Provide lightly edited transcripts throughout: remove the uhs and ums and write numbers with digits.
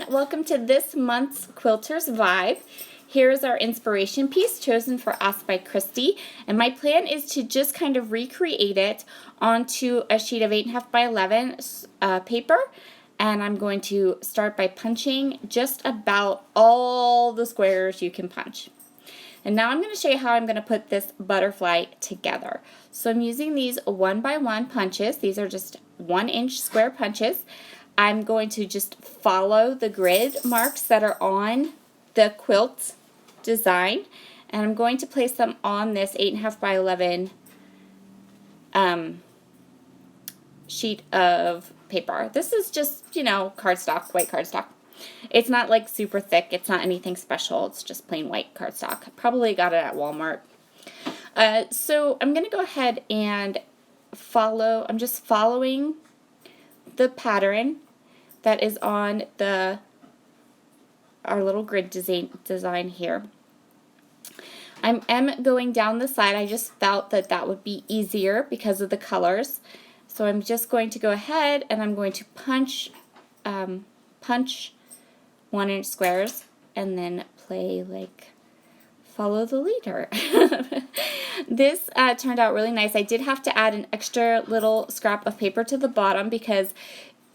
everyone, welcome to this month's Quilters Vibe. Here is our inspiration piece chosen for us by Christy, and my plan is to just kind of recreate it onto a sheet of 8.5 by 11 paper, and I'm going to start by punching just about all the squares you can punch. And now I'm going to show you how I'm going to put this butterfly together. So I'm using these 1 by 1 punches. These are just 1-inch square punches. I'm going to just follow the grid marks that are on the quilt design, and I'm going to place them on this 8.5 by 11 sheet of paper. This is just, cardstock, white cardstock. It's not like super thick. It's not anything special. It's just plain white cardstock. Probably got it at Walmart. So I'm going to go ahead and follow. I'm just following the pattern that is on our little grid design here. I am going down the side. I just felt that that would be easier because of the colors. So I'm just going to go ahead and I'm going to punch 1-inch squares and then follow the leader. This turned out really nice. I did have to add an extra little scrap of paper to the bottom because,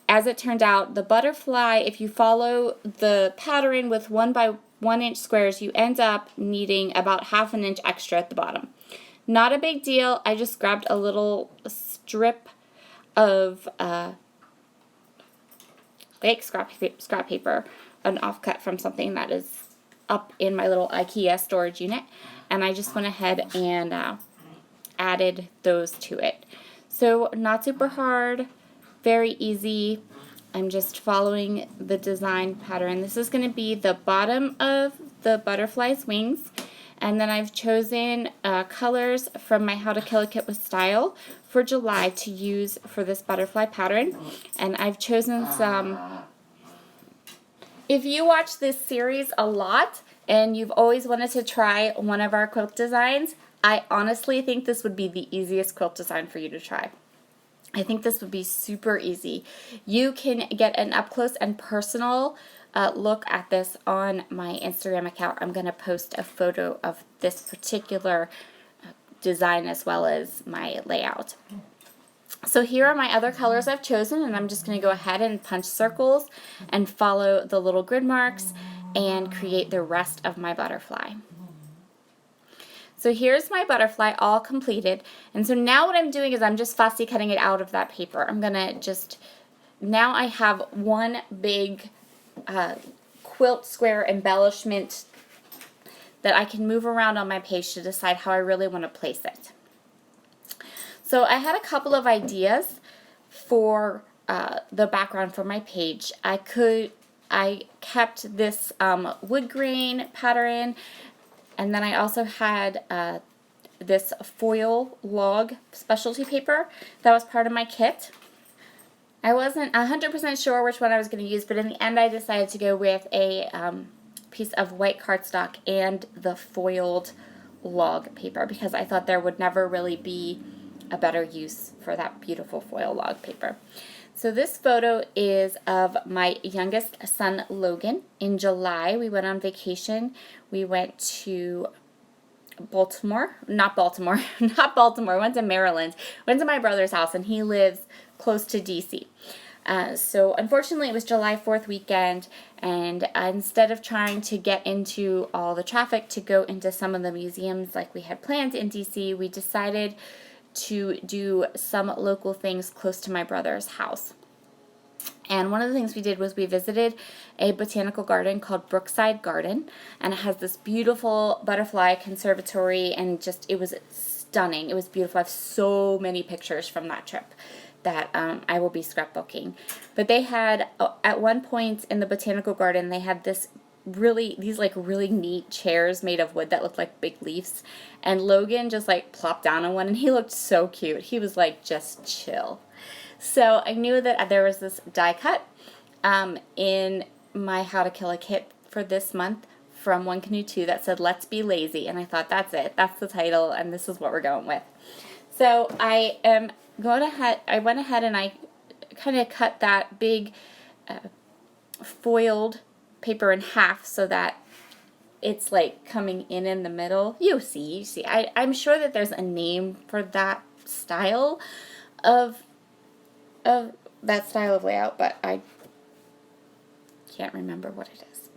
as it turned out, the butterfly, if you follow the pattern with 1 by 1-inch squares, you end up needing about 1/2 inch extra at the bottom. Not a big deal. I just grabbed a little strip of scrap paper, an offcut from something that is up in my little IKEA storage unit, and I just went ahead and added those to it. So not super hard, very easy. I'm just following the design pattern. This is going to be the bottom of the butterfly's wings, and then I've chosen colors from my How to Kill a Kit with Style for July to use for this butterfly pattern, and I've chosen some. If you watch this series a lot and you've always wanted to try one of our quilt designs, I honestly think this would be the easiest quilt design for you to try. I think this would be super easy. You can get an up-close and personal look at this on my Instagram account. I'm going to post a photo of this particular design as well as my layout. So here are my other colors I've chosen, and I'm just going to go ahead and punch circles and follow the little grid marks and create the rest of my butterfly. So here's my butterfly all completed, and so now what I'm doing is I'm just fussy cutting it out of that paper. I'm going to now I have one big quilt square embellishment that I can move around on my page to decide how I really want to place it. So I had a couple of ideas for the background for my page. I kept this wood grain pattern, and then I also had this foil log specialty paper that was part of my kit. I wasn't 100% sure which one I was going to use, but in the end I decided to go with a piece of white cardstock and the foiled log paper because I thought there would never really be a better use for that beautiful foil log paper. So this photo is of my youngest son, Logan. In July, we went on vacation. We went to not Baltimore, went to Maryland, went to my brother's house, and he lives close to DC. So unfortunately, it was July 4th weekend, and instead of trying to get into all the traffic to go into some of the museums like we had planned in DC, we decided to do some local things close to my brother's house. And one of the things we did was we visited a botanical garden called Brookside Garden, and it has this beautiful butterfly conservatory, and it was stunning. It was beautiful. I have so many pictures from that trip that I will be scrapbooking. But they had, at one point in the botanical garden, they had these really neat chairs made of wood that looked like big leaves, and Logan just plopped down on one, and he looked so cute. He was just chill. So I knew that there was this die cut in my How to Kill a Kit for this month from One Canoe 2 that said "Let's Be Lazy," and I thought that's it. That's the title, and this is what we're going with. So I went ahead and I kind of cut that big foiled paper in half so that it's like coming in the middle. You see. I'm sure that there's a name for that style of layout, but I can't remember what it is.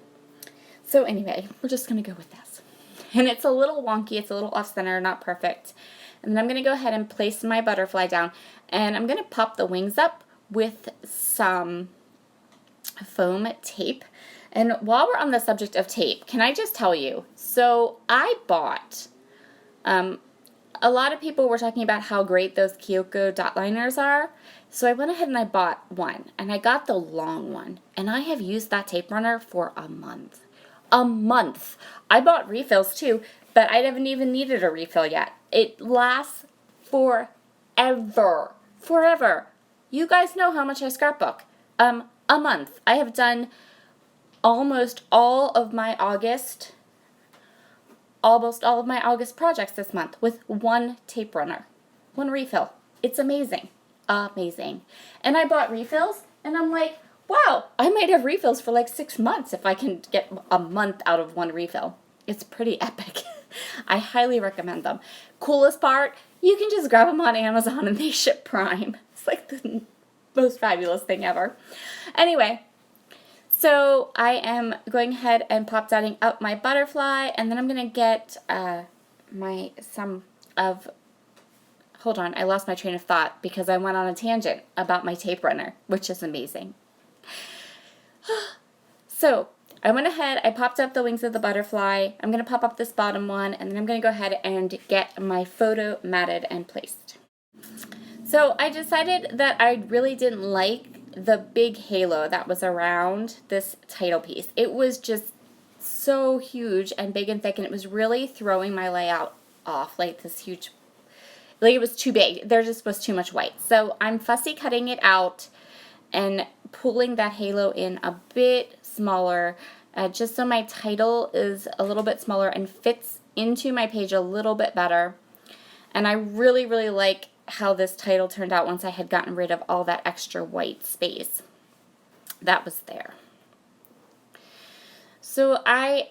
So anyway, we're just going to go with this. And it's a little wonky, it's a little off-center, not perfect. And then I'm going to go ahead and place my butterfly down, and I'm going to pop the wings up with some foam tape. And while we're on the subject of tape, can I just tell you, so I bought, a lot of people were talking about how great those Kyoko dot liners are, so I went ahead and I bought one, and I got the long one, and I have used that tape runner for a month. A month! I bought refills too, but I haven't even needed a refill yet. It lasts forever. Forever. You guys know how much I scrapbook. A month. I have done almost all of my August projects this month with one tape runner. One refill. It's amazing. Amazing. And I bought refills, and I'm like, wow, I might have refills for like 6 months if I can get a month out of one refill. It's pretty epic. I highly recommend them. Coolest part, you can just grab them on Amazon and they ship Prime. It's like the most fabulous thing ever. Anyway, so I am going ahead and pop-dotting up my butterfly, and then I'm going to get hold on, I lost my train of thought because I went on a tangent about my tape runner, which is amazing. So I went ahead, I popped up the wings of the butterfly. I'm going to pop up this bottom one, and then I'm going to go ahead and get my photo matted and placed. So I decided that I really didn't like the big halo that was around this title piece. It was just so huge and big and thick, and it was really throwing my layout off, like this huge, like it was too big. There just was too much white. So I'm fussy cutting it out and pulling that halo in a bit smaller, just so my title is a little bit smaller and fits into my page a little bit better. And I really, really like how this title turned out once I had gotten rid of all that extra white space that was there. So I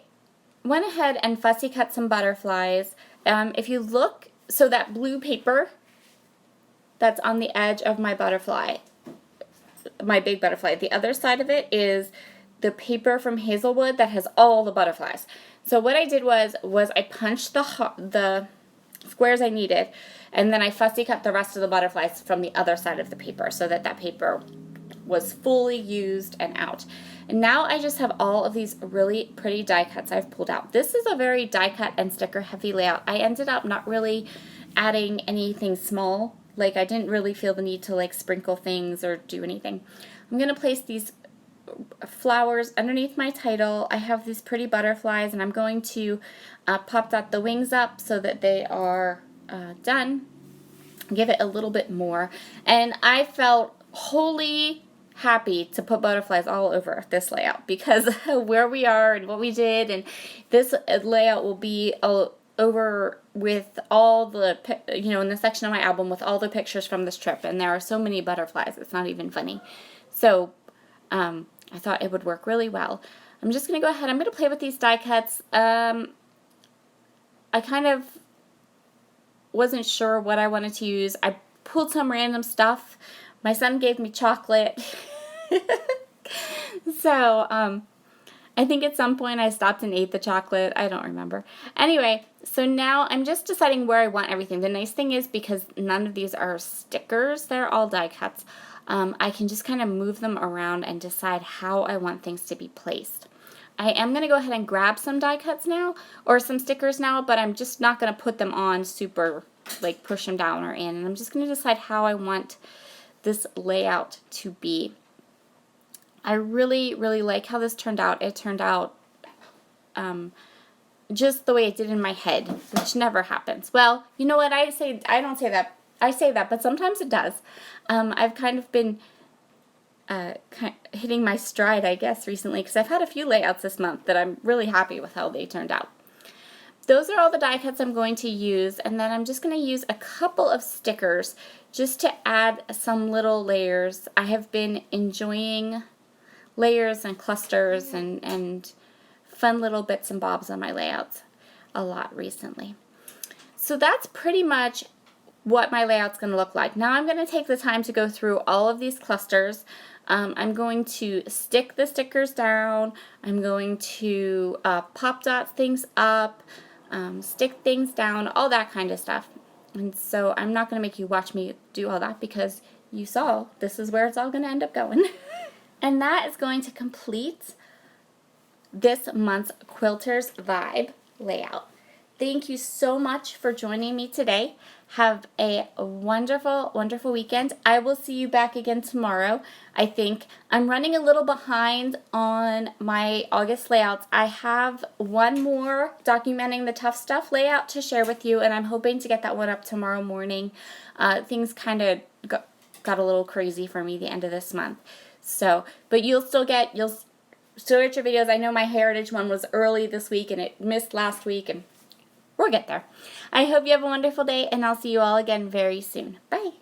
went ahead and fussy cut some butterflies. If you look, so that blue paper that's on the edge of my butterfly, my big butterfly, the other side of it is the paper from Hazelwood that has all the butterflies. So what I did was I punched the squares I needed, and then I fussy cut the rest of the butterflies from the other side of the paper so that that paper was fully used and out. And now I just have all of these really pretty die cuts I've pulled out. This is a very die cut and sticker heavy layout. I ended up not really adding anything small. Like I didn't really feel the need to like sprinkle things or do anything. I'm going to place these flowers underneath my title. I have these pretty butterflies, and I'm going to pop dot the wings up so that they are done. Give it a little bit more. And I felt wholly happy to put butterflies all over this layout because where we are and what we did, and this layout will be over with all the, in the section of my album with all the pictures from this trip, and there are so many butterflies, it's not even funny. So I thought it would work really well. I'm just going to go ahead, I'm going to play with these die cuts. I kind of wasn't sure what I wanted to use. I pulled some random stuff. My son gave me chocolate. So, I think at some point I stopped and ate the chocolate. I don't remember. Anyway, so now I'm just deciding where I want everything. The nice thing is, because none of these are stickers, they're all die cuts, I can just kind of move them around and decide how I want things to be placed. I am going to go ahead and grab some die cuts now, or some stickers now, but I'm just not going to put them on super, like push them down or in. And I'm just going to decide how I want this layout to be. I really, really like how this turned out. It turned out just the way it did in my head, which never happens. Well, you know what? I don't say that. I say that, but sometimes it does. I've kind of been hitting my stride, I guess, recently, because I've had a few layouts this month that I'm really happy with how they turned out. Those are all the die cuts I'm going to use, and then I'm just going to use a couple of stickers just to add some little layers. I have been enjoying layers and clusters and fun little bits and bobs on my layouts a lot recently. So that's pretty much what my layout's going to look like. Now I'm going to take the time to go through all of these clusters. I'm going to stick the stickers down. I'm going to pop dot things up, stick things down, all that kind of stuff. And so I'm not going to make you watch me do all that because you saw this is where it's all going to end up going. And that is going to complete this month's Quilters Vibe layout. Thank you so much for joining me today. Have a wonderful, wonderful weekend. I will see you back again tomorrow. I think I'm running a little behind on my August layouts. I have one more documenting the tough stuff layout to share with you, and I'm hoping to get that one up tomorrow morning. Things kind of got a little crazy for me the end of this month. So, but you'll still get your videos. I know my Heritage one was early this week and it missed last week, and we'll get there. I hope you have a wonderful day, and I'll see you all again very soon. Bye.